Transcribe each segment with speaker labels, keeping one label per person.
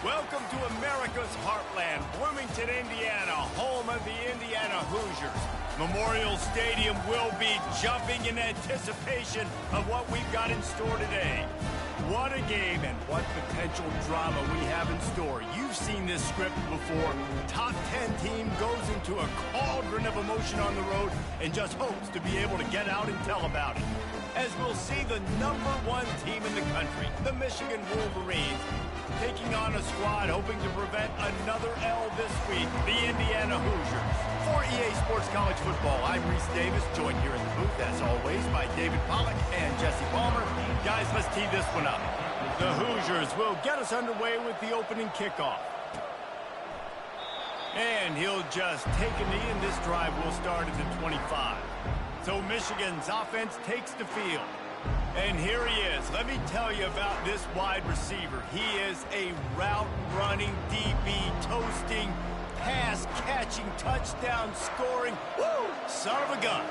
Speaker 1: Welcome to America's heartland, Bloomington, Indiana, home of the Indiana Hoosiers. Memorial Stadium will be jumping in anticipation of what we've got in store today. What a game and what potential drama we have in store. You've seen this script before. Top 10 team goes into a cauldron of emotion on the road and just hopes to be able to get out and tell about it. As we'll see the #1 team in the country, the Michigan Wolverines, taking on a squad hoping to prevent another L this week, the Indiana Hoosiers. For EA Sports College Football, I'm Reese Davis, joined here in the booth, as always, by David Pollack and Jesse Palmer. Guys, let's tee this one up. The Hoosiers will get us underway with the opening kickoff. And he'll just take a knee, and this drive will start at the 25. So Michigan's offense takes the field. And here he is. Let me tell you about this wide receiver. He is a route-running, DB, toasting, pass-catching, touchdown-scoring, son of a gun.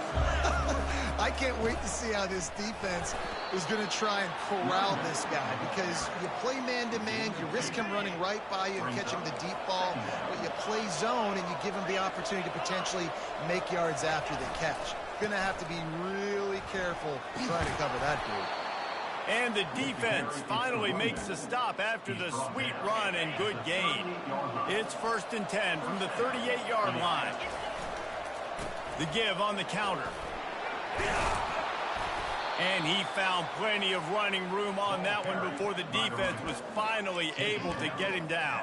Speaker 2: I can't wait to see how this defense is going to try and corral this guy, because you play man-to-man, you risk him running right by you and catching the deep ball, but you play zone and you give him the opportunity to potentially make yards after the catch. Going to have to be really careful trying to cover that dude.
Speaker 1: And the defense finally makes a stop after the sweet run and good gain. It's 1st and 10 from the 38-yard line. The give on the counter. And he found plenty of running room on that one before the defense was finally able to get him down.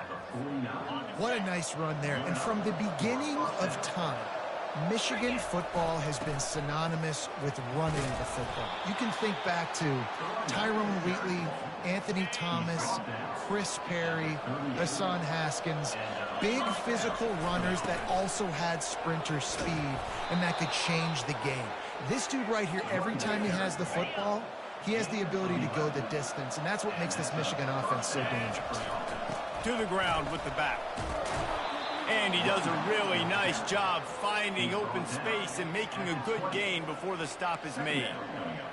Speaker 2: What a nice run there. And from the beginning of time, Michigan football has been synonymous with running the football. You can think back to Tyrone Wheatley, Anthony Thomas, Chris Perry, Hassan Haskins, big physical runners that also had sprinter speed and that could change the game. This dude right here, every time he has the football, he has the ability to go the distance, and that's what makes this Michigan offense so dangerous.
Speaker 1: To the ground with the back. And he does a really nice job finding open space and making a good gain before the stop is made.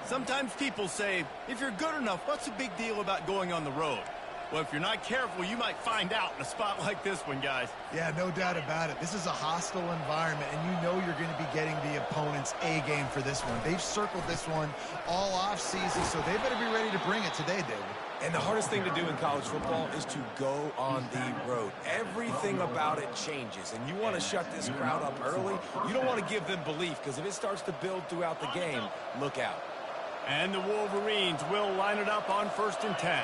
Speaker 1: Sometimes people say, if you're good enough, what's the big deal about going on the road? Well, if you're not careful, you might find out in a spot like this one, guys.
Speaker 2: Yeah, no doubt about it. This is a hostile environment, and you know you're going to be getting the opponent's A game for this one. They've circled this one all offseason, so they better be ready to bring it today, David.
Speaker 3: And the hardest thing to do in college football is to go on the road. Everything about it changes, and you want to shut this crowd up early. You don't want to give them belief, because if it starts to build throughout the game, look out.
Speaker 1: And the Wolverines will line it up on 1st and 10.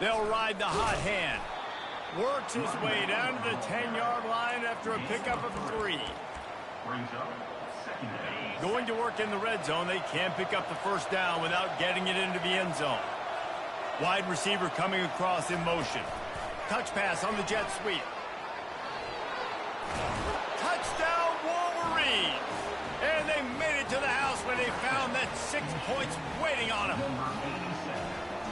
Speaker 1: They'll ride the hot hand. Works his way down to the 10-yard line after a pickup of 3. Going to work in the red zone. They can't pick up the first down without getting it into the end zone. Wide receiver coming across in motion. Touch pass on the jet sweep. Touchdown Wolverines! And they made it to the house when they found that 6 points waiting on them.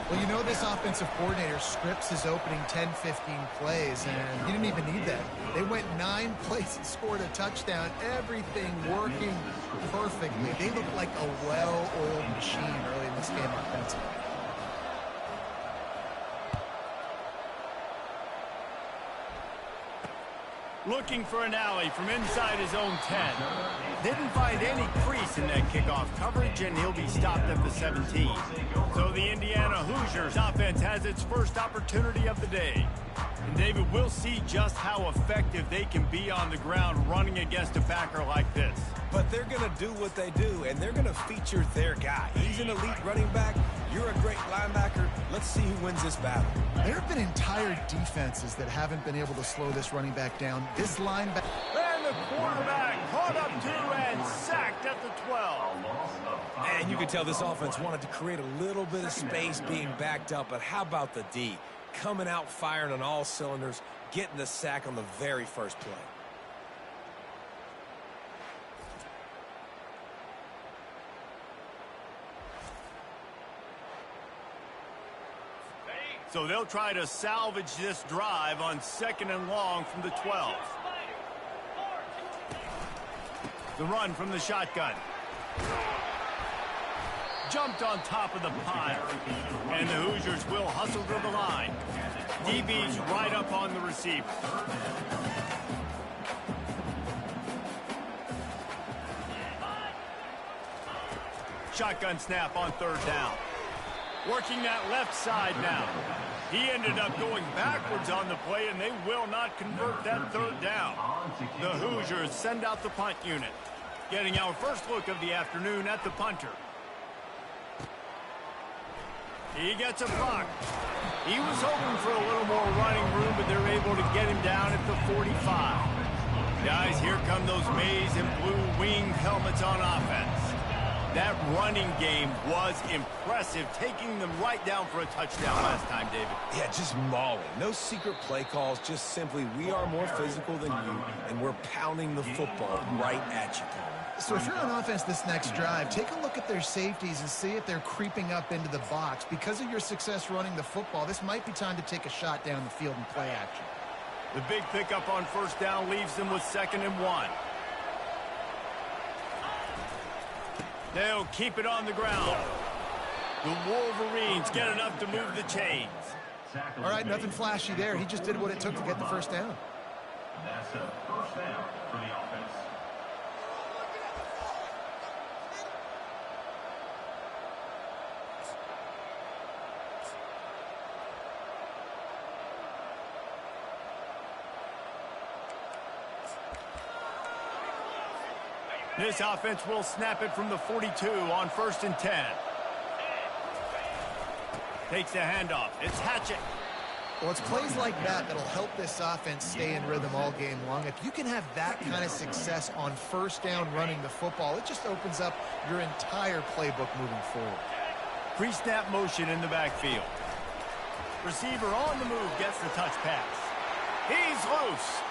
Speaker 2: Well, you know this offensive coordinator scripts his opening 10-15 plays, and he didn't even need that. They went 9 plays and scored a touchdown. Everything working perfectly. They look like a well-oiled machine early in this game offensively.
Speaker 1: Looking for an alley from inside his own 10. Didn't find any crease in that kickoff coverage, and he'll be stopped at the 17. So the Indiana Hoosiers offense has its first opportunity of the day. And David, we'll see just how effective they can be on the ground running against a backer like this.
Speaker 3: But they're going to do what they do, and they're going to feature their guy. He's an elite running back. You're a great linebacker. Let's see who wins this battle.
Speaker 2: There have been entire defenses that haven't been able to slow this running back down. This linebacker...
Speaker 1: And the quarterback caught up to and sacked at the 12.
Speaker 3: And you could tell this offense wanted to create a little bit of space being backed up, but how about the D? Coming out firing on all cylinders, getting the sack on the very first play.
Speaker 1: So they'll try to salvage this drive on 2nd and long from the 12. The run from the shotgun. jumped on top of the pile. And the Hoosiers will hustle to the line. DB's right up on the receiver. Shotgun snap on third down. Working that left side now. He ended up going backwards on the play, and they will not convert that third down. The Hoosiers send out the punt unit. Getting our first look of the afternoon at the punter. He gets a block. He was hoping for a little more running room, but they're able to get him down at the 45. Guys, here come those maize and blue winged helmets on offense. That running game was impressive, taking them right down for a touchdown last time, David.
Speaker 3: Yeah, just mauling. No secret play calls, just simply we are more physical than you, and we're pounding the football right at you, Paul.
Speaker 2: So if you're on offense this next drive, take a look at their safeties and see if they're creeping up into the box. Because of your success running the football, this might be time to take a shot down the field and play action.
Speaker 1: The big pickup on first down leaves them with 2nd and 1. They'll keep it on the ground. The Wolverines get enough to move the chains.
Speaker 2: All right, nothing flashy there. He just did what it took to get the first down.
Speaker 4: That's a first down for the offense.
Speaker 1: This offense will snap it from the 42 on 1st and 10. Takes the handoff. It's Hatchett.
Speaker 2: Well, it's plays like that that'll help this offense stay in rhythm all game long. If you can have that kind of success on first down running the football, it just opens up your entire playbook moving forward.
Speaker 1: Pre-snap motion in the backfield. Receiver on the move gets the touch pass. He's loose.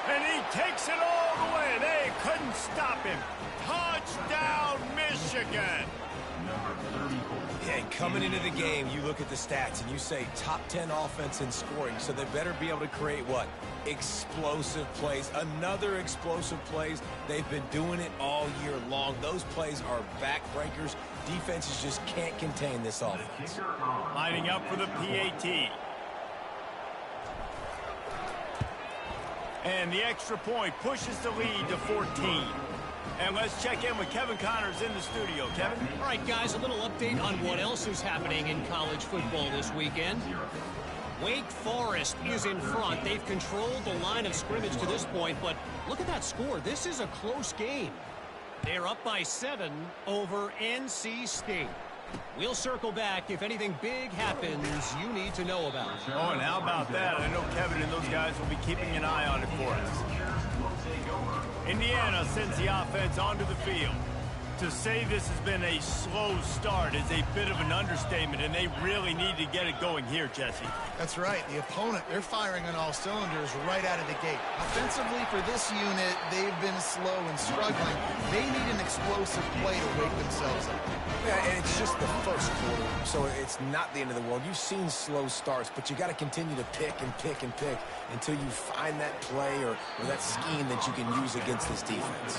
Speaker 1: And he takes it all the way. They couldn't stop him. Touchdown, Michigan.
Speaker 3: Yeah, coming into the game, you look at the stats and you say top 10 offense in scoring, so they better be able to create what? Explosive plays. Another explosive plays. They've been doing it all year long. Those plays are backbreakers. Defenses just can't contain this offense.
Speaker 1: Lining up for the PAT. And the extra point pushes the lead to 14. And let's check in with Kevin Connors in the studio. Kevin?
Speaker 5: All right, guys, a little update on what else is happening in college football this weekend. Wake Forest is in front. They've controlled the line of scrimmage to this point, but look at that score. This is a close game. They're up by 7 over NC State. We'll circle back if anything big happens you need to know about.
Speaker 1: Oh, and how about that? I know Kevin and those guys will be keeping an eye on it for us. Indiana sends the offense onto the field. To say this has been a slow start is a bit of an understatement, and they really need to get it going here, Jesse.
Speaker 2: That's right. The opponent, they're firing on all cylinders right out of the gate. Offensively for this unit, they've been slow and struggling. They need an explosive play to wake themselves up.
Speaker 3: Yeah, and it's just the first quarter, so it's not the end of the world. You've seen slow starts, but you got to continue to pick and pick and pick until you find that play or that scheme that you can use against this defense.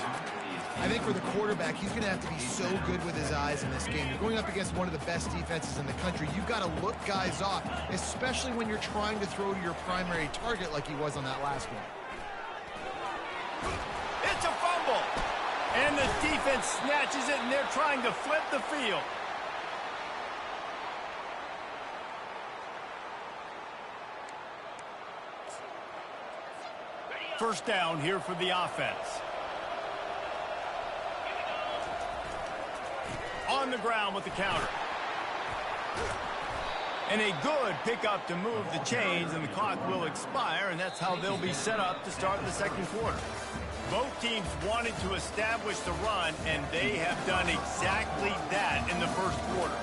Speaker 2: I think for the quarterback, he's going to have to be so good with his eyes in this game. You're going up against one of the best defenses in the country. You've got to look guys off, especially when you're trying to throw to your primary target like he was on that last one.
Speaker 1: It's a fumble. And the defense snatches it, and they're trying to flip the field. First down here for the offense. On the ground with the counter. And a good pickup to move the chains, and the clock will expire, and that's how they'll be set up to start the second quarter. Both teams wanted to establish the run, and they have done exactly that in the first quarter.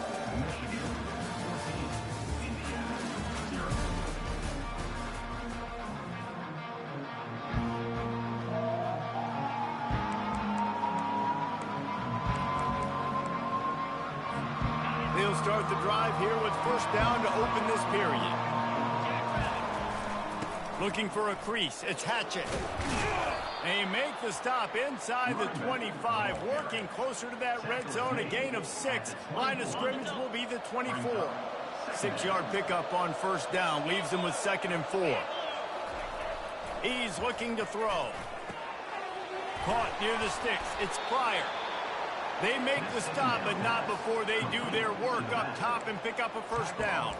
Speaker 1: They'll start the drive here with first down to open this period. Looking for a crease. It's Hatchett. They make the stop inside the 25, working closer to that red zone, a gain of 6. Line of scrimmage will be the 24. 6-yard pickup on first down, leaves them with 2nd and 4. He's looking to throw. Caught near the sticks. It's Pryor. They make the stop, but not before they do their work up top and pick up a first down.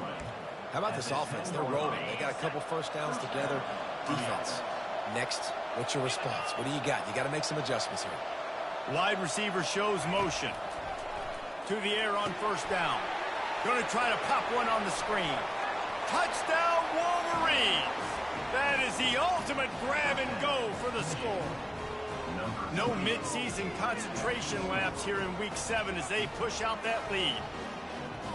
Speaker 3: How about this offense? They're rolling. They got a couple first downs together. Defense. Next, what's your response? What do you got? You got to make some adjustments here.
Speaker 1: Wide receiver shows motion. To the air on first down. Going to try to pop one on the screen. Touchdown, Wolverines! That is the ultimate grab and go for the score. No midseason concentration laps here in Week 7 as they push out that lead.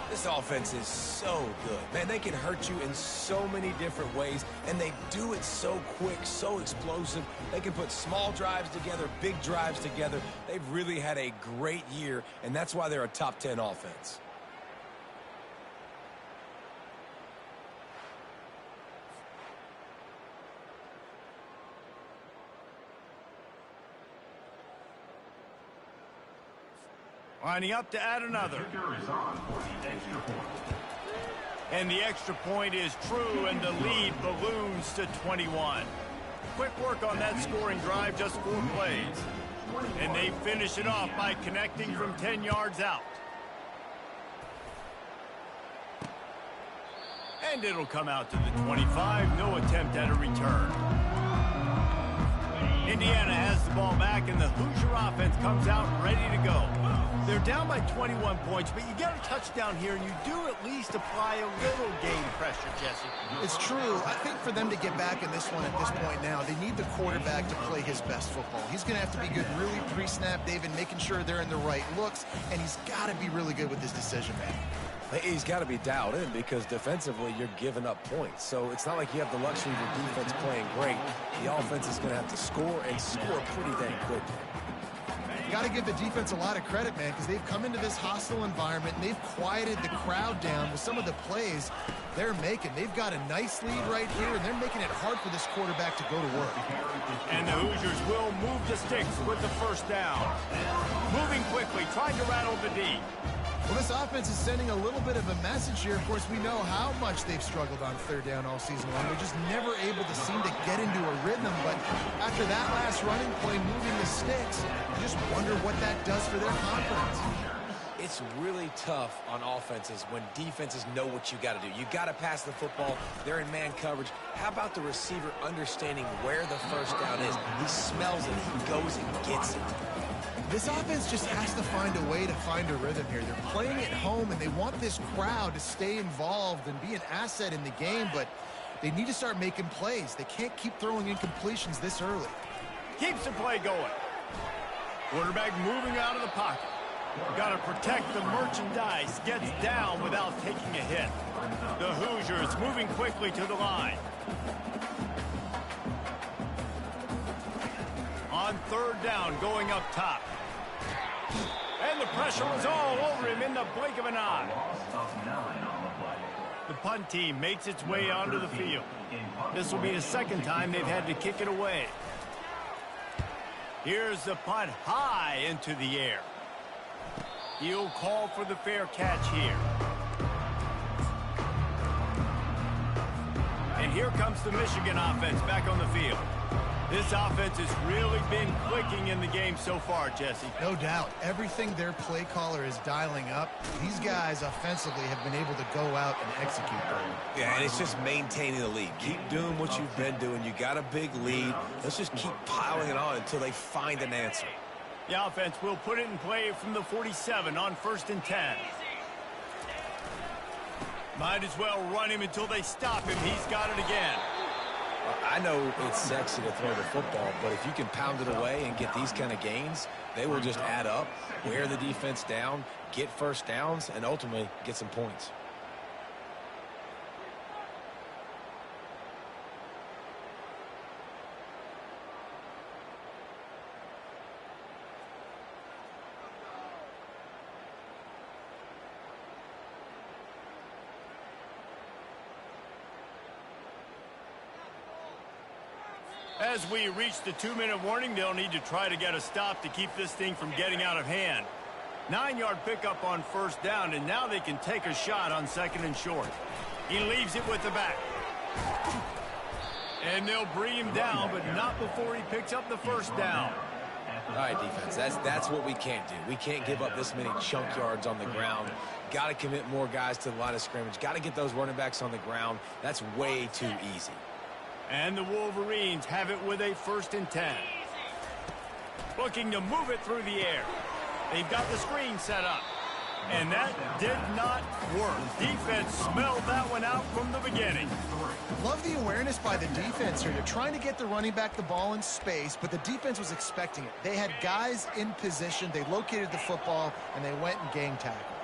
Speaker 3: This offense is so good. Man, they can hurt you in so many different ways, and they do it so quick, so explosive. They can put small drives together, big drives together. They've really had a great year, and that's why they're a top 10 offense.
Speaker 1: Lining up to add another. And the extra point is true, and the lead balloons to 21. Quick work on that scoring drive, just 4 plays. And they finish it off by connecting from 10 yards out. And it'll come out to the 25. No attempt at a return. Indiana has the ball back, and the Hoosier offense comes out ready to go. They're down by 21 points, but you get a touchdown here, and you do at least apply a little game pressure, Jesse.
Speaker 2: It's true. I think for them to get back in this one at this point now, they need the quarterback to play his best football. He's going to have to be good really pre-snap, David, making sure they're in the right looks, and he's got to be really good with his decision-making.
Speaker 3: He's got to be dialed in because defensively you're giving up points. So it's not like you have the luxury of your defense playing great. The offense is going to have to score and score pretty dang quickly.
Speaker 2: You got to give the defense a lot of credit, man, because they've come into this hostile environment and they've quieted the crowd down with some of the plays they're making. They've got a nice lead right here, and they're making it hard for this quarterback to go to work.
Speaker 1: And the Hoosiers will move the sticks with the first down. Moving quickly, trying to rattle the D.
Speaker 2: Well, this offense is sending a little bit of a message here. Of course, we know how much they've struggled on third down all season long. They're just never able to seem to get into a rhythm. But after that last running play, moving the sticks, you just wonder what that does for their confidence.
Speaker 3: It's really tough on offenses when defenses know what you got to do. You got to pass the football. They're in man coverage. How about the receiver understanding where the first down is? He smells it. He goes and gets it.
Speaker 2: This offense just has to find a way to find a rhythm here. They're playing at home, and they want this crowd to stay involved and be an asset in the game, but they need to start making plays. They can't keep throwing incompletions this early.
Speaker 1: Keeps the play going. Quarterback moving out of the pocket. Got to protect the merchandise. Gets down without taking a hit. The Hoosiers moving quickly to the line. On third down, going up top. And the pressure was all over him in the blink of an eye. The punt team makes its way onto the field. This will be the second time they've had to kick it away. Here's the punt high into the air. He'll call for the fair catch here. And here comes the Michigan offense back on the field. This offense has really been clicking in the game so far, Jesse.
Speaker 2: No doubt. Everything their play caller is dialing up, these guys offensively have been able to go out and execute them.
Speaker 3: Yeah, and it's just maintaining the lead. Keep doing what you've been doing. You got a big lead. Let's just keep piling it on until they find an answer.
Speaker 1: The offense will put it in play from the 47 on 1st and 10. Might as well run him until they stop him. He's got it again.
Speaker 3: I know it's sexy to throw the football, but if you can pound it away and get these kind of gains, they will just add up, wear the defense down, get first downs, and ultimately get some points.
Speaker 1: As As we reach the 2-minute warning, they'll need to try to get a stop to keep this thing from getting out of hand. 9-yard pickup on first down, and now they can take a shot on 2nd and short. He leaves it with the back. And they'll bring him down, but not before he picks up the first down.
Speaker 3: All right, defense, that's what we can't do. We can't give up this many chunk yards on the ground. Got to commit more guys to the line of scrimmage. Got to get those running backs on the ground. That's way too easy.
Speaker 1: And the Wolverines have it with a 1st and 10. Looking to move it through the air. They've got the screen set up. And that did not work. Defense smelled that one out from the beginning.
Speaker 2: Love the awareness by the defense here. They're trying to get the running back the ball in space, but the defense was expecting it. They had guys in position. They located the football, and they went and gang tackled.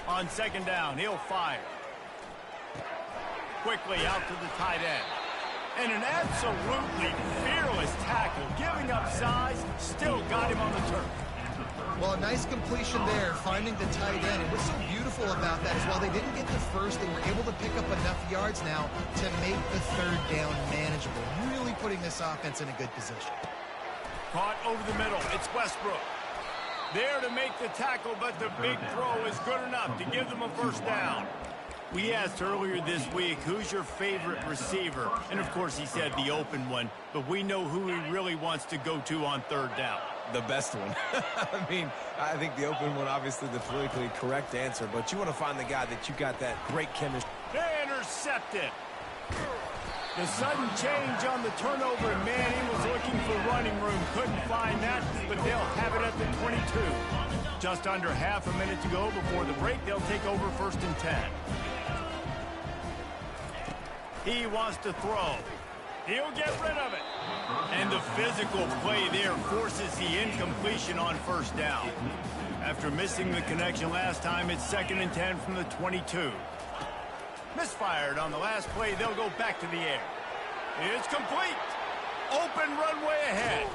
Speaker 1: On 2nd down, he'll fire. Quickly out to the tight end. And an absolutely fearless tackle, giving up size, still got him on the turf.
Speaker 2: Well, a nice completion there, finding the tight end. And what's so beautiful about that is while they didn't get the first, they were able to pick up enough yards now to make the 3rd down manageable, really putting this offense in a good position.
Speaker 1: Caught over the middle. It's Westbrook. There to make the tackle, but the big throw is good enough to give them a 1st down. We asked earlier this week, who's your favorite receiver? And, of course, he said the open one, but we know who he really wants to go to on 3rd down.
Speaker 3: The best one. I mean, I think the open one, obviously the politically correct answer, but you want to find the guy that you got that great chemistry.
Speaker 1: They intercept it. The sudden change on the turnover, and Manning was looking for running room. Couldn't find that, but they'll have it at the 22. Just under half a minute to go before the break. They'll take over 1st and 10. He wants to throw. He'll get rid of it. And the physical play there forces the incompletion on 1st down. After missing the connection last time, it's 2nd and 10 from the 22. Misfired on the last play. They'll go back to the air. It's complete. Open runway ahead.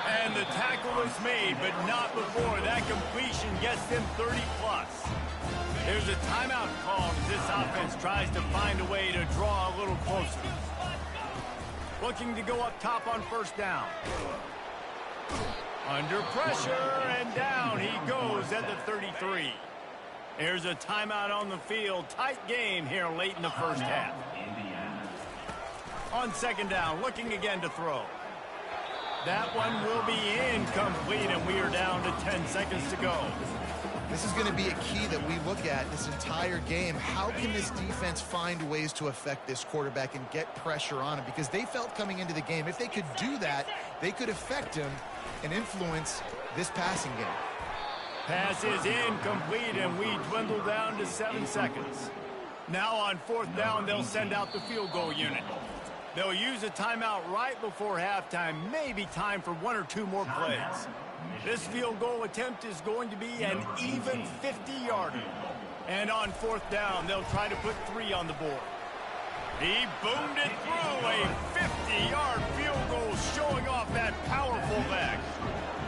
Speaker 1: And the tackle is made, but not before that completion gets them 30-plus. There's a timeout called as this offense tries to find a way to draw a little closer. Looking to go up top on 1st down. Under pressure, and down he goes at the 33. There's a timeout on the field. Tight game here late in the 1st half. On 2nd down, looking again to throw. That one will be incomplete, and we are down to 10 seconds to go.
Speaker 2: This is going to be a key that we look at this entire game. How can this defense find ways to affect this quarterback and get pressure on him? Because they felt coming into the game, if they could do that, they could affect him and influence this passing game.
Speaker 1: Pass is incomplete, and we dwindle down to 7 seconds. Now on 4th down, they'll send out the field goal unit. They'll use a timeout right before halftime, maybe time for 1 or 2 more plays. This field goal attempt is going to be an even 50-yarder. And on 4th down, they'll try to put 3 on the board. He boomed it through, a 50-yard field goal showing off that powerful leg.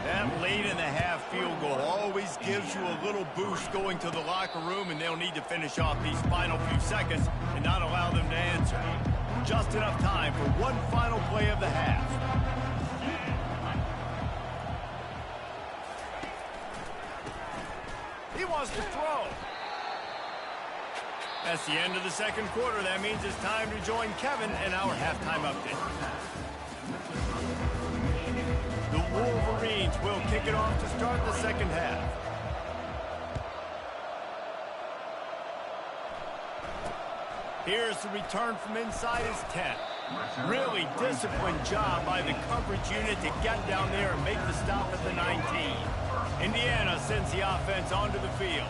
Speaker 1: That late-in-the-half field goal always gives you a little boost going to the locker room, and they'll need to finish off these final few seconds and not allow them to answer. Just enough time for one final play of the half. He wants to throw. That's the end of the 2nd quarter. That means it's time to join Kevin in our halftime update. The Wolverines will kick it off to start the 2nd half. Here's the return from inside his 10. Really disciplined job by the coverage unit to get down there and make the stop at the 19. Indiana sends the offense onto the field.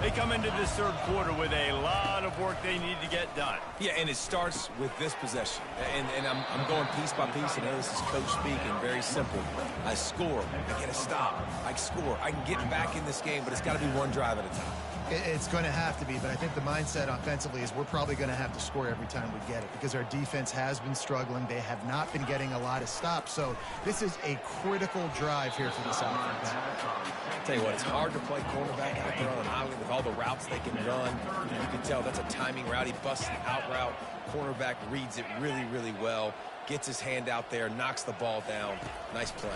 Speaker 1: They come into this 3rd quarter with a lot of work they need to get done.
Speaker 3: Yeah, and it starts with this possession. And I'm going piece by piece. I know this is coach speaking, very simple. I score, I get a stop, I score. I can get back in this game, but it's got to be one drive at a time.
Speaker 2: It's going to have to be, but I think the mindset offensively is we're probably going to have to score every time we get it because our defense has been struggling. They have not been getting a lot of stops, so this is a critical drive here for this offense.
Speaker 3: I'll tell you what, it's hard to play cornerback out there on an island with all the routes they can run. You can tell that's a timing route. He busts an out route. Cornerback reads it really, really well. Gets his hand out there, knocks the ball down. Nice play.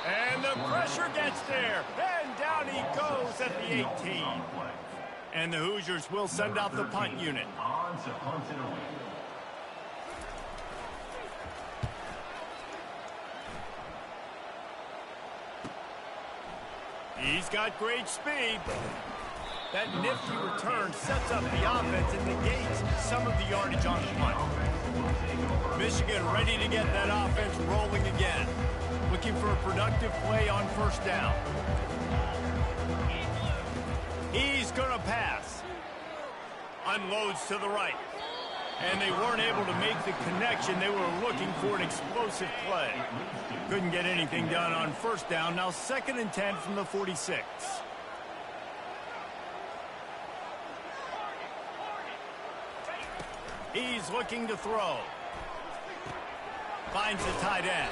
Speaker 1: And the pressure gets there. And down he goes at the 18. And the Hoosiers will send out the punt unit.
Speaker 4: On to punt it away.
Speaker 1: He's got great speed. That nifty return sets up the offense and negates some of the yardage on the punt. Michigan ready to get that offense rolling again. Looking for a productive play on first down. He's going to pass. Unloads to the right. And they weren't able to make the connection. They were looking for an explosive play. Couldn't get anything done on first down. Now 2nd and 10 from the 46. He's looking to throw. Finds the tight end.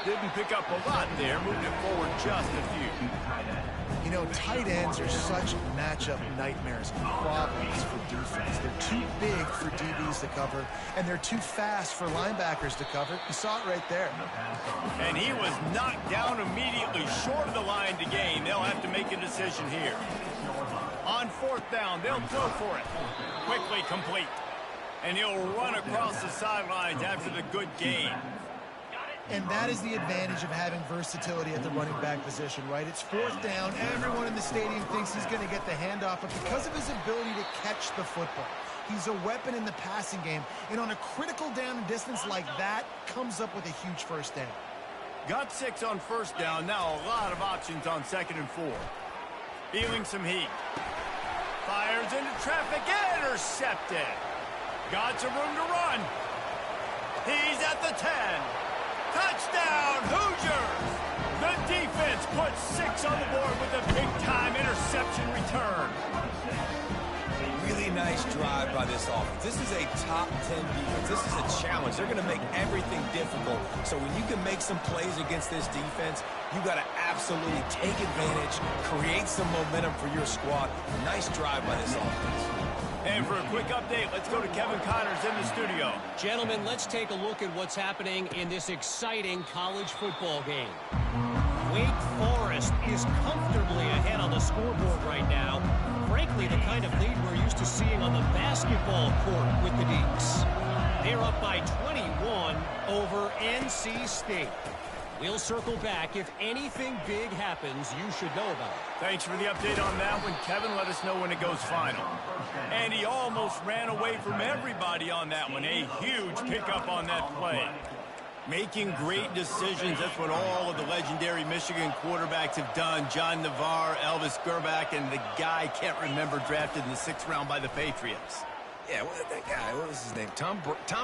Speaker 1: Didn't pick up a lot there. Moved it forward just a few.
Speaker 2: You know, tight ends are such matchup nightmares and problems for defense. They're too big for DBs to cover, and they're too fast for linebackers to cover. You saw it right there.
Speaker 1: And he was knocked down immediately short of the line to gain. They'll have to make a decision here. On 4th down, they'll throw for it. Quickly complete. And he'll run across the sidelines after the good gain.
Speaker 2: And that is the advantage of having versatility at the running back position, right? It's 4th down. Everyone in the stadium thinks he's going to get the handoff, but because of his ability to catch the football, he's a weapon in the passing game. And on a critical down and distance like that, comes up with a huge first down.
Speaker 1: Got 6 on first down. Now a lot of options on 2nd and 4. Feeling some heat. Fires into traffic. Intercepted. Got some room to run. He's at the 10. Touchdown, Hoosiers! The defense puts 6 on the board with a big-time interception return.
Speaker 3: Really nice drive by this offense. This is a top 10 defense. This is a challenge. They're going to make everything difficult. So when you can make some plays against this defense, you got to absolutely take advantage, create some momentum for your squad. Nice drive by this offense.
Speaker 1: And for a quick update, let's go to Kevin Connors in the studio.
Speaker 5: Gentlemen, let's take a look at what's happening in this exciting college football game. Wake Forest is comfortably ahead on the scoreboard right now. Frankly, the kind of lead we're used to seeing on the basketball court with the Deacs. They're up by 21 over NC State. We'll circle back. If anything big happens, you should know about it.
Speaker 1: Thanks for the update on that one, Kevin. Let us know when it goes final. And he almost ran away from everybody on that one. A huge pickup on that play. Making great decisions. That's what all of the legendary Michigan quarterbacks have done. John Navarre, Elvis Gerbach, and the guy, can't remember, drafted in the 6th round by the Patriots.
Speaker 3: Yeah, that guy, what was his name? Tom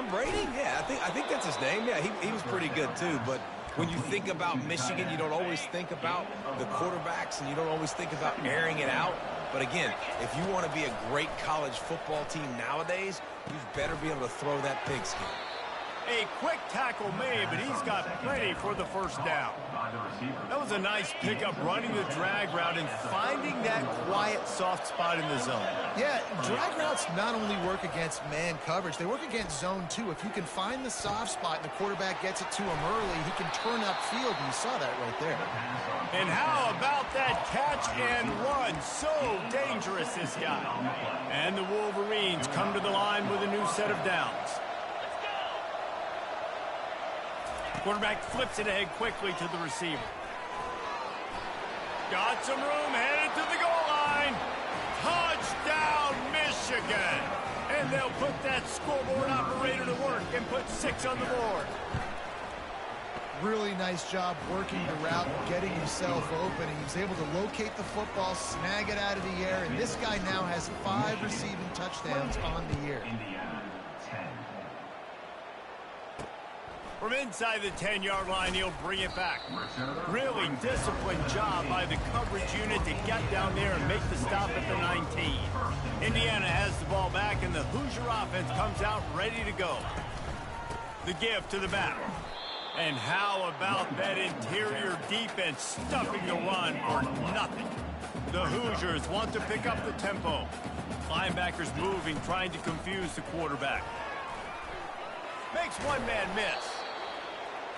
Speaker 3: Brady? Yeah, I think that's his name. Yeah, he was pretty good too, but when you think about Michigan, you don't always think about the quarterbacks, and you don't always think about airing it out. But again, if you want to be a great college football team nowadays, you've better be able to throw that pigskin.
Speaker 1: A quick tackle made, but he's got plenty for the first down. That was a nice pickup, running the drag route and finding that quiet, soft spot in the zone.
Speaker 2: Yeah, drag routes not only work against man coverage, they work against zone too. If you can find the soft spot and the quarterback gets it to him early, he can turn upfield, and you saw that right there.
Speaker 1: And how about that catch and run? So dangerous, this guy. And the Wolverines come to the line with a new set of downs. Quarterback flips it ahead quickly to the receiver. Got some room, headed to the goal line. Touchdown, Michigan. And they'll put that scoreboard operator to work and put 6 on the board.
Speaker 2: Really nice job working the route and getting himself open. He was able to locate the football, snag it out of the air, and this guy now has 5 receiving touchdowns on the year.
Speaker 4: Indiana 10.
Speaker 1: From inside the 10-yard line, he'll bring it back. Really disciplined job by the coverage unit to get down there and make the stop at the 19. Indiana has the ball back, and the Hoosier offense comes out ready to go. The give to the back. And how about that interior defense stuffing the run for nothing? The Hoosiers want to pick up the tempo. Linebackers moving, trying to confuse the quarterback. Makes one man miss.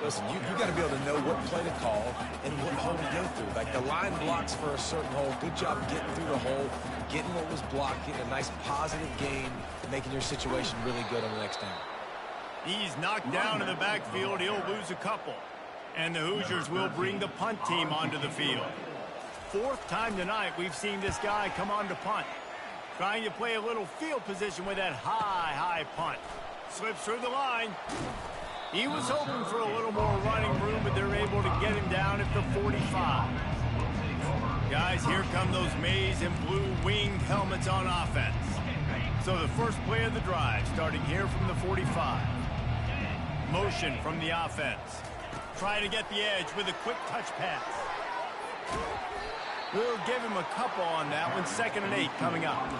Speaker 3: Listen, you got to be able to know what play to call and what hole to go through. Like the line blocks for a certain hole. Good job getting through the hole, getting what was blocked, getting a nice positive gain, making your situation really good on the next down.
Speaker 1: He's knocked down in the backfield. He'll lose a couple. And the Hoosiers will bring the punt team onto the field. Fourth time tonight we've seen this guy come on to punt. Trying to play a little field position with that high punt. Slips through the line. He was hoping for a little more running room, but they're able to get him down at the 45. Guys, here come those maize and blue winged helmets on offense. So the first play of the drive, starting here from the 45. Motion from the offense. Trying to get the edge with a quick touch pass. We'll give him a couple on that one. 2nd and 8 coming up.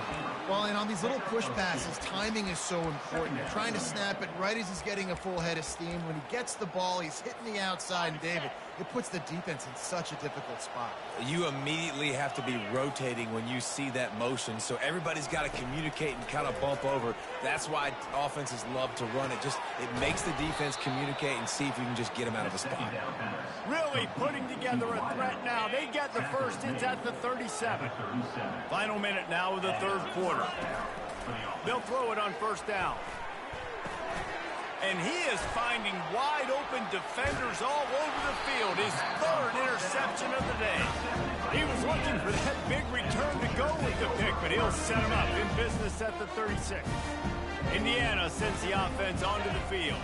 Speaker 2: Well, and on these little push passes, timing is so important. You're trying to snap it right as he's getting a full head of steam. When he gets the ball, he's hitting the outside. And, David, it puts the defense in such a difficult spot.
Speaker 3: You immediately have to be rotating when you see that motion, so everybody's got to communicate and kind of bump over. That's why offenses love to run it. It makes the defense communicate and see if you can just get him out of a spot.
Speaker 1: Really putting together a threat now. They get the first. It's at the 37. Final minute now of the third quarter. They'll throw it on first down. And he is finding wide-open defenders all over the field. His 3rd interception of the day. He was looking for that big return to go with the pick, but he'll set him up in business at the 36. Indiana sends the offense onto the field.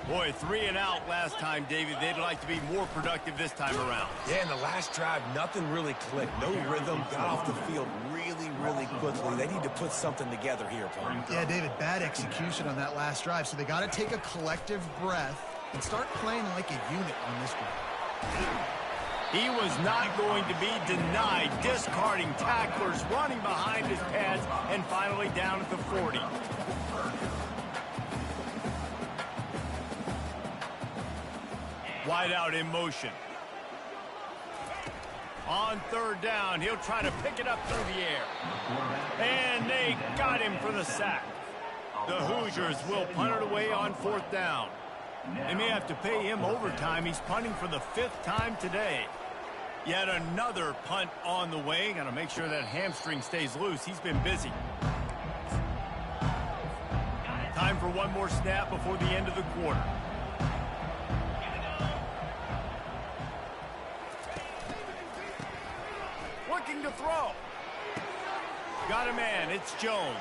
Speaker 1: Boy, 3 and out last time, David. They'd like to be more productive this time around.
Speaker 3: Yeah, in the last drive, nothing really clicked. No rhythm, got off the field really quickly. They need to put something together here, Paul.
Speaker 2: Yeah, David, bad execution on that last drive. So they got to take a collective breath and start playing like a unit on this one.
Speaker 1: He was not going to be denied, discarding tacklers, running behind his pads, and finally down at the 40. Wide out in motion. On 3rd down, he'll try to pick it up through the air. And they got him for the sack. The Hoosiers will punt it away on 4th down. They may have to pay him overtime. He's punting for the 5th time today. Yet another punt on the way. Got to make sure that hamstring stays loose. He's been busy. Time for one more snap before the end of the quarter. Looking to throw. Got a man. It's Jones.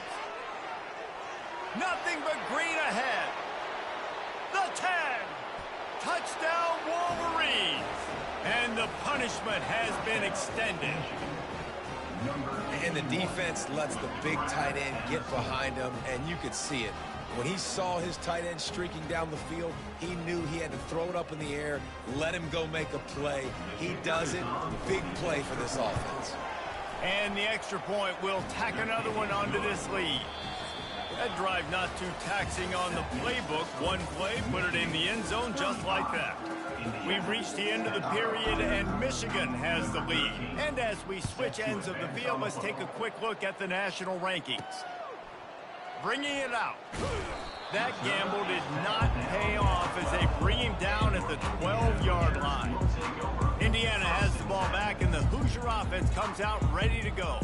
Speaker 1: Nothing but green ahead. The 10. Touchdown Wolverines. And the punishment has been extended.
Speaker 3: And the defense lets the big tight end get behind him, and you could see it. When he saw his tight end streaking down the field, he knew he had to throw it up in the air, let him go make a play. He does it. Big play for this offense.
Speaker 1: And the extra point will tack another one onto this lead. That drive not too taxing on the playbook. One play, put it in the end zone just like that. We've reached the end of the period, and Michigan has the lead. And as we switch ends of the field, let's take a quick look at the national rankings. Bringing it out. That gamble did not pay off as they bring him down at the 12-yard line. Indiana has the ball back, and the Hoosier offense comes out ready to go.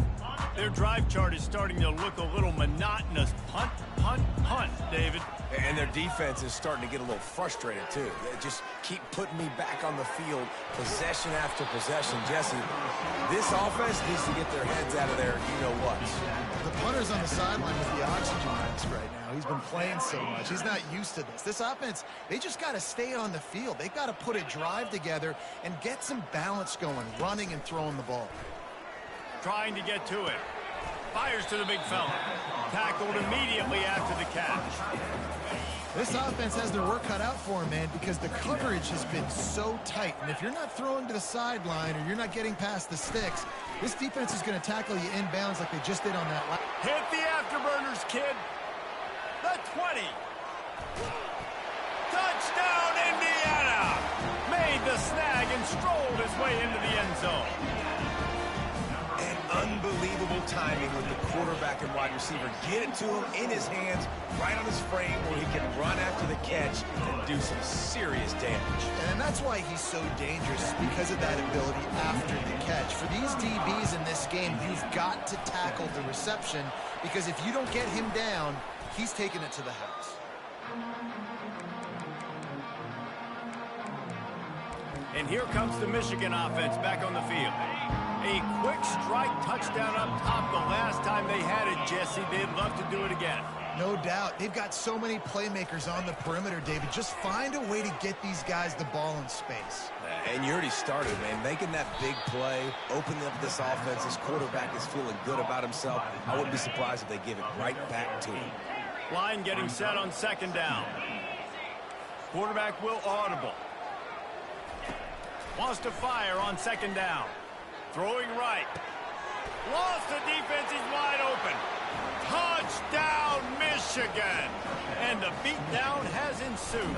Speaker 1: Their drive chart is starting to look a little monotonous. Punt, punt, punt, David.
Speaker 3: And their defense is starting to get a little frustrated, too. They just keep putting me back on the field, possession after possession. Jesse, this offense needs to get their heads out of there, you-know-what.
Speaker 2: The punter's on the sideline with the oxygen mask right now. He's been playing so much. He's not used to this. This offense, they just got to stay on the field. They've got to put a drive together and get some balance going, running and throwing the ball.
Speaker 1: Trying to get to it. Fires to the big fella. Tackled immediately after the catch.
Speaker 2: This offense has their work cut out for them, man, because the coverage has been so tight. And if you're not throwing to the sideline or you're not getting past the sticks, this defense is going to tackle you inbounds like they just did on that last.
Speaker 1: Hit the afterburners, kid. The 20. Touchdown, Indiana. Made the snag and strolled his way into the end zone.
Speaker 3: And unbelievable timing with the quarterback and wide receiver. Get it to him in his hands, right on his frame where he can run after the catch and do some serious damage.
Speaker 2: And that's why he's so dangerous, because of that ability after the catch. For these DBs in this game, you've got to tackle the reception, because if you don't get him down, he's taking it to the house.
Speaker 1: And here comes the Michigan offense back on the field. A quick strike touchdown up top the last time they had it, Jesse. They'd love to do it again.
Speaker 2: No doubt. They've got so many playmakers on the perimeter, David. Just find a way to get these guys the ball in space.
Speaker 3: And you already started, man. Making that big play, opening up this offense. This quarterback is feeling good about himself. I wouldn't be surprised if they give it right back to him.
Speaker 1: Line getting set on second down. Quarterback will audible. Wants to fire on second down. Throwing right. Lost the defense. He's wide open. Touchdown, Michigan. And the beatdown has ensued.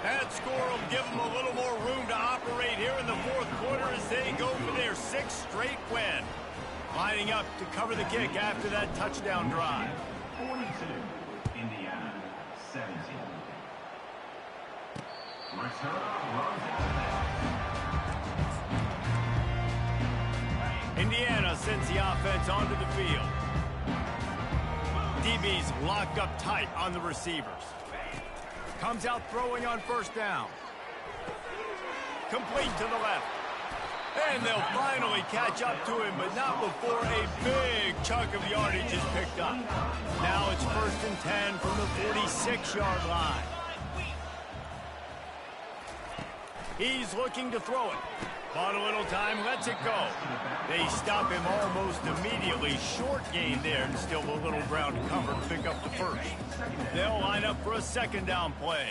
Speaker 1: That score will give them a little more room to operate here in the fourth quarter as they go for their sixth straight win. Lining up to cover the kick after that touchdown drive.
Speaker 4: 42, Indiana, 17.
Speaker 1: Indiana sends the offense onto the field. DB's locked up tight on the receivers. Comes out throwing on first down. Complete to the left. And they'll finally catch up to him, but not before a big chunk of yardage is picked up. Now it's 1st and 10 from the 46-yard line. He's looking to throw it. Bought a little time, lets it go. They stop him almost immediately. Short gain there, and still a little ground cover to pick up the first. They'll line up for a second down play.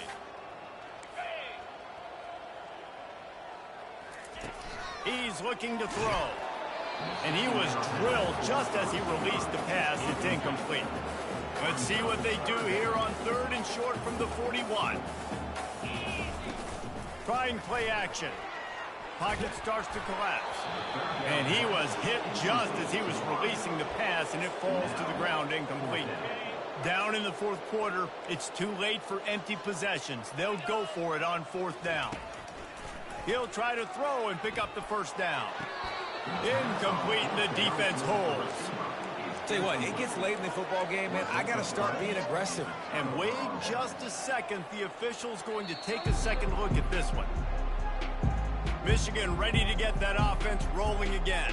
Speaker 1: He's looking to throw. And he was drilled just as he released the pass. It's incomplete. Let's see what they do here on 3rd and short from the 41. Trying play action. Pocket starts to collapse. And he was hit just as he was releasing the pass, and it falls to the ground incomplete. Down in the fourth quarter, it's too late for empty possessions. They'll go for it on 4th down. He'll try to throw and pick up the first down. Incomplete, and the defense holds.
Speaker 3: Tell you what, it gets late in the football game, man. I got to start being aggressive.
Speaker 1: And wait just a second. The official's going to take a second look at this one. Michigan ready to get that offense rolling again.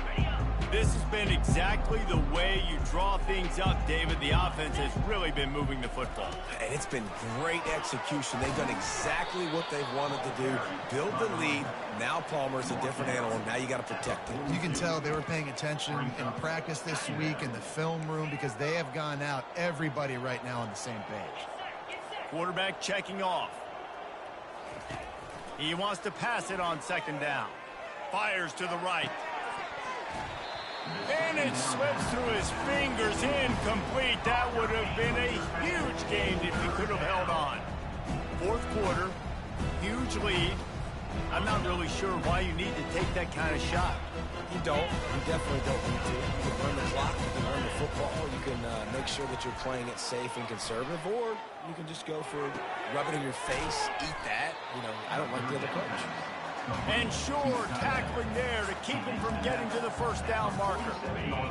Speaker 1: This has been exactly the way you draw things up, David. The offense has really been moving the football.
Speaker 3: And it's been great execution. They've done exactly what they've wanted to do. Build the lead. Now Palmer's a different animal. Now you got to protect him.
Speaker 2: You can tell they were paying attention in practice this week in the film room, because they have gone out, everybody right now on the same page.
Speaker 1: Quarterback checking off. He wants to pass it on second down. Fires to the right. And it slips through his fingers. Incomplete. That would have been a huge game if he could have held on. Fourth quarter, huge lead. I'm not really sure why you need to take that kind of shot.
Speaker 3: You don't. You definitely don't need to. You can run the clock. You can run the football. You can make sure that you're playing it safe and conservative, or you can just go for rub it in your face, eat that. You know, I don't like the other approach.
Speaker 1: And sure, tackling there to keep him from getting to the first down marker.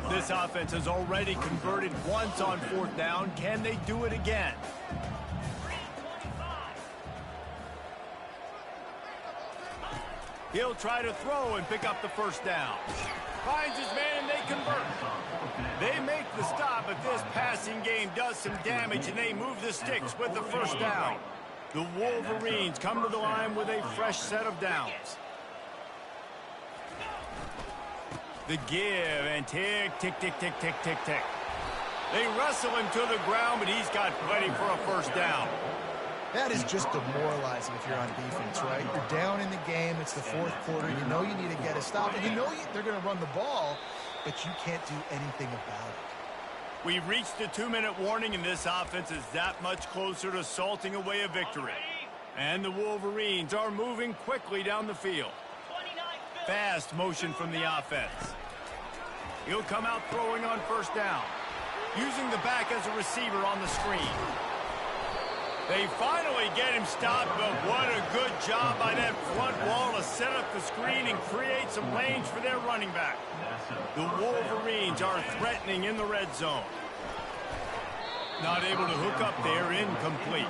Speaker 1: This offense has already converted once on 4th down. Can they do it again? He'll try to throw and pick up the first down. Finds his man and they convert. They make the stop, but this passing game does some damage, and they move the sticks with the first down. The Wolverines come to the line with a fresh set of downs. The give, and tick, tick, tick, tick, tick, tick, tick. They wrestle him to the ground, but he's got plenty for a first down.
Speaker 2: That is just demoralizing if you're on defense, right? You're down in the game. It's the fourth quarter. You know you need to get a stop. And you know they're going to run the ball, but you can't do anything about it.
Speaker 1: We've reached the 2-minute warning, and this offense is that much closer to salting away a victory. And the Wolverines are moving quickly down the field. Fast motion from the offense. He'll come out throwing on first down, using the back as a receiver on the screen. They finally get him stopped, but what a good job by that front wall to set up the screen and create some lanes for their running back. The Wolverines are threatening in the red zone. Not able to hook up there, incomplete.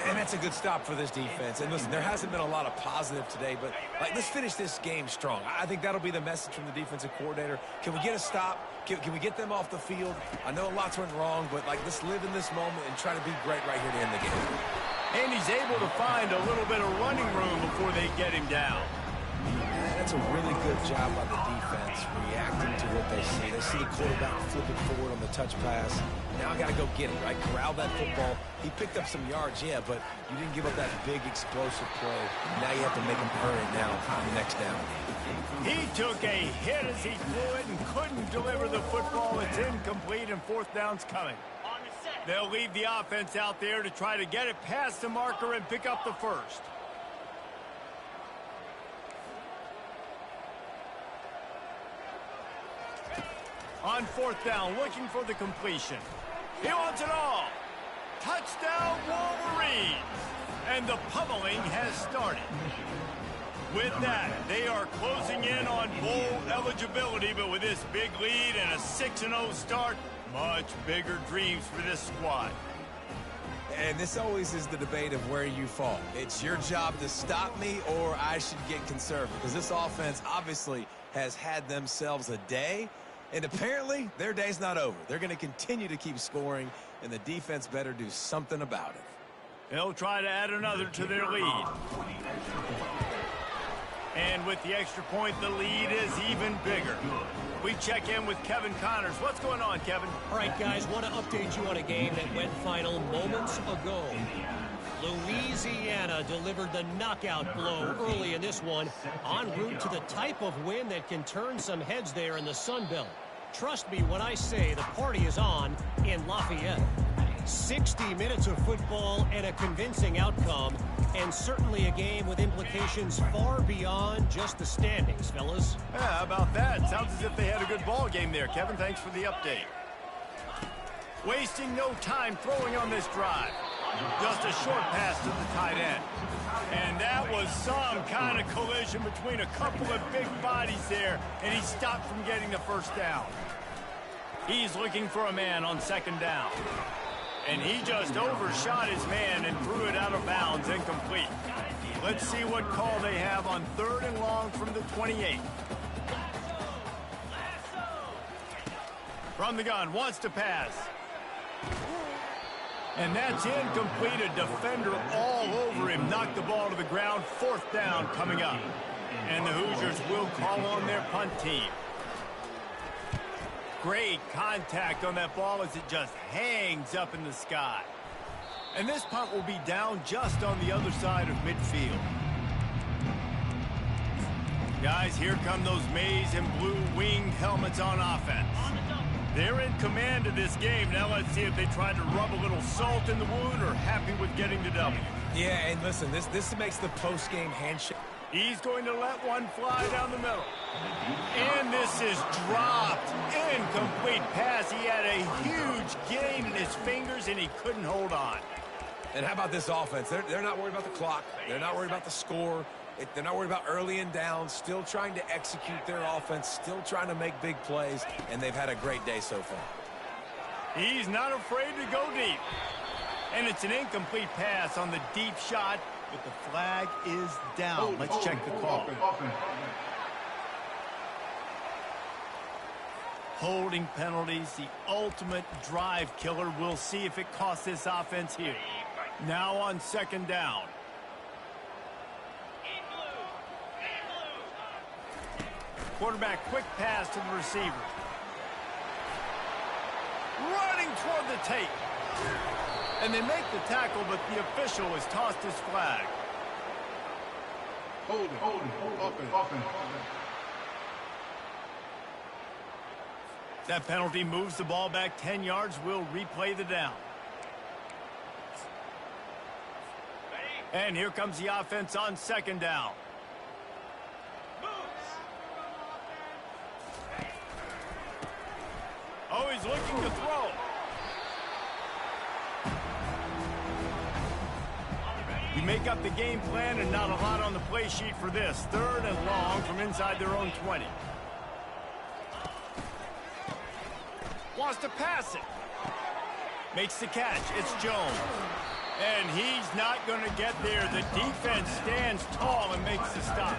Speaker 3: And that's a good stop for this defense. And listen, there hasn't been a lot of positive today, but let's finish this game strong. I think that'll be the message from the defensive coordinator. Can we get a stop? Can we get them off the field? I know lots went wrong, but let's live in this moment and try to be great right here to end the game.
Speaker 1: And he's able to find a little bit of running room before they get him down.
Speaker 3: That's a really good job by the defense, reacting to what they see. They see the quarterback flipping forward on the touch pass. Now I got to go get it, right? Corral that football. He picked up some yards, yeah, but you didn't give up that big explosive play. Now you have to make him earn it now on the next down.
Speaker 1: He took a hit as he threw it and couldn't deliver the football. It's incomplete, and fourth down's coming. They'll leave the offense out there to try to get it past the marker and pick up the first. On fourth down, looking for the completion. He wants it all. Touchdown, Wolverines. And the pummeling has started. With that, they are closing in on bowl eligibility, but with this big lead and a 6-0 start, much bigger dreams for this squad.
Speaker 3: And this always is the debate of where you fall. It's your job to stop me, or I should get conservative, because this offense obviously has had themselves a day. And apparently, their day's not over. They're going to continue to keep scoring, and the defense better do something about it.
Speaker 1: They'll try to add another to their lead. And with the extra point, the lead is even bigger. We check in with Kevin Connors. What's going on, Kevin?
Speaker 5: All right, guys, want to update you on a game that went final moments ago. Louisiana delivered the knockout blow early in this one, en route to the type of win that can turn some heads there in the Sun Belt. Trust me when I say the party is on in Lafayette. 60 minutes of football and a convincing outcome, and certainly a game with implications far beyond just the standings, fellas.
Speaker 1: Yeah, how about that? Sounds as if they had a good ball game there. Kevin, thanks for the update. Wasting no time throwing on this drive. Just a short pass to the tight end. And that was some kind of collision between a couple of big bodies there, and he stopped from getting the first down. He's looking for a man on second down. And he just overshot his man and threw it out of bounds, incomplete. Let's see what call they have on third and long from the 28. From the gun, wants to pass. And that's incomplete. A defender all over him. Knocked the ball to the ground. Fourth down coming up. And the Hoosiers will call on their punt team. Great contact on that ball as it just hangs up in the sky. And this punt will be down just on the other side of midfield. Guys, here come those maize and blue winged helmets on offense. They're in command of this game. Now let's see if they try to rub a little salt in the wound or happy with getting the W.
Speaker 3: Yeah, and listen, this makes the post-game handshake.
Speaker 1: He's going to let one fly down the middle. And this is dropped. Incomplete pass. He had a huge gain in his fingers, and he couldn't hold on.
Speaker 3: And how about this offense? They're not worried about the clock. They're not worried about the score. They're not worried about early and down. Still trying to execute their offense. Still trying to make big plays. And they've had a great day so far.
Speaker 1: He's not afraid to go deep. And it's an incomplete pass on the deep shot, but the flag is down. Let's check the call. Holding penalties, the ultimate drive killer. We'll see if it costs this offense here. Now on second down. Quarterback, quick pass to the receiver. Right toward the tape. And they make the tackle, but the official has tossed his flag.
Speaker 6: Hold it. Offense.
Speaker 1: That penalty moves the ball back 10 yards. We'll replay the down. And here comes the offense on second down. Oh, he's looking to throw. You make up the game plan and not a lot on the play sheet for this. 3rd and long from inside their own 20. Wants to pass it. Makes the catch. It's Jones. And he's not going to get there. The defense stands tall and makes the stop.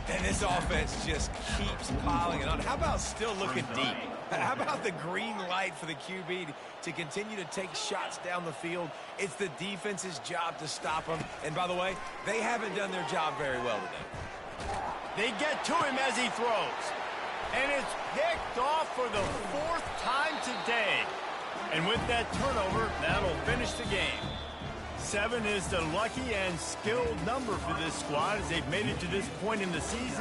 Speaker 3: And this offense just keeps piling it on. How about still looking deep? How about the green light for the QB to continue to take shots down the field? It's the defense's job to stop them. And by the way, they haven't done their job very well today.
Speaker 1: They get to him as he throws. And it's picked off for the 4th time today. And with that turnover, that'll finish the game. 7 is the lucky and skilled number for this squad as they've made it to this point in the season.